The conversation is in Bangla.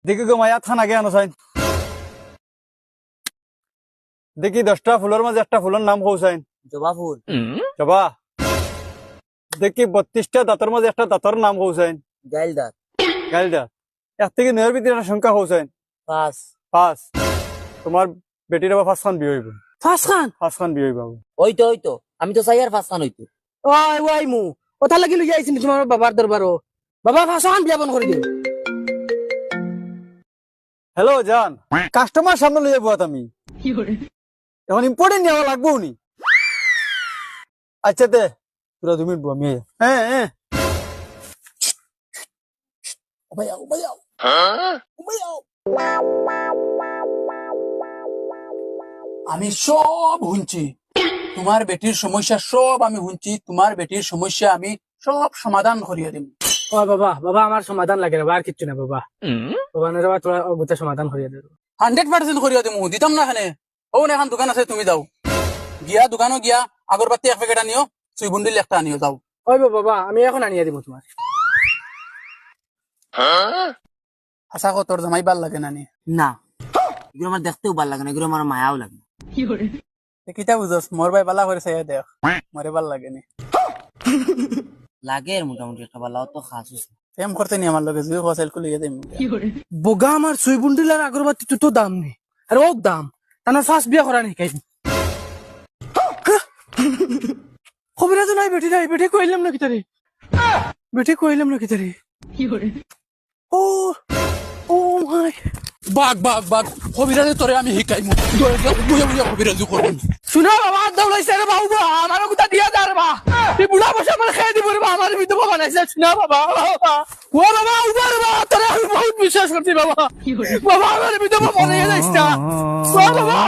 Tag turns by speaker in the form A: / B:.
A: দেখি গো মায়া থান আগে আনো চাইন দেখি 10টা ফুলের মাঝে একটা ফুলের নাম কৌ চাইন
B: জবা ফুল
A: জবা দেখি 32টা দাঁতের মাঝে একটা দাঁতর নাম কৌ চাইন
B: গাইল দাঁত
A: গাইল দাঁত এর থেকে নয়ের ভিতরে একটা সংখ্যা কৌ চাইন
B: পাঁচ
A: 5 তোমার বেটির আবার 5 খান বিয়ে হইব
C: ফার্স্ট খান
A: 5 খান বিয়ে হইব
B: ওই তো আমি তো চাই আর পাঁচ খান হইতো
C: ওই ওই মু কথা লাগি লই আইছিনি তোমার বাবার দরবারও বাবা ফার্স্ট খান বিয়া বন করে দিও
A: হ্যালো জান কাস্টমার সামনে লইয়া বুয়াত আমি এখন ইম্পর্টেন্ট নেওয়া লাগবো নি আচ্ছা দে পুরা 2 মিনিট বউ আমি হ্যাঁ
D: আমি সব শুনছি তোমার বেটির সমস্যা সব আমি শুনছি তোমার বেটির সমস্যা আমি সব সমাধান করিয়ে দিম
C: ও বাবা বাবা আমার সমাধান লাগে না আর কিচ্ছু না বাবা বাবা না বাবা তোরা গোটা সমাধান করিয়া দেব
D: 100% করিয়ে দিম দিতাম না এখানে ও না এখন দোকান আছে তুমি যাও গিয়া দোকানও গিয়া আগরবাতি 1 প্যাকেট আনিও সুইবুন্ডিল একটা আনিও যাও
C: ওই বাবা আমি এখন আনিয়া দিব তোমার
D: আশা কর তোর জামাই ভাল লাগে নানি
B: না এগুলো আমার দেখতেও ভাল লাগে না এগুলো আমার মায়াও লাগে না।
D: কিতা বুঝস মোর ভাই বালা করে চাই দেখ মরে ভাল লাগে নি
B: লাগে এর মোটামুটি একটা ভালো তো খাস
D: প্রেম করতে নি আমার লগে জুই খসাইল কুলিয়ে দিম
C: বগা আমার সুইবুন্ডিল আর আগরবাতি তো দাম নেই আর ওক দাম তানা ফার্স্ট বিয়া করা নেই কাইন খবরা তো নাই বেটি কইলাম না কিতারে ও ও মাই
D: বাগ কবিরাজে তোরে আমি শিকাইমু বুঝে বুঝে কবিরাজু করুন
C: শুনো বাবা দৌড়াইছে রে বাবু আমার কথা দিয়া যা রে বা এই বুড়া বসে আমার খেয়ে দিব রে বা আমার বিধবা বানাইছে শুনো বাবা ও বাবা উবার বা তোরে আমি বহুত বিশ্বাস করছি বাবা বাবা আমার বিধবা বানাইছে না বাবা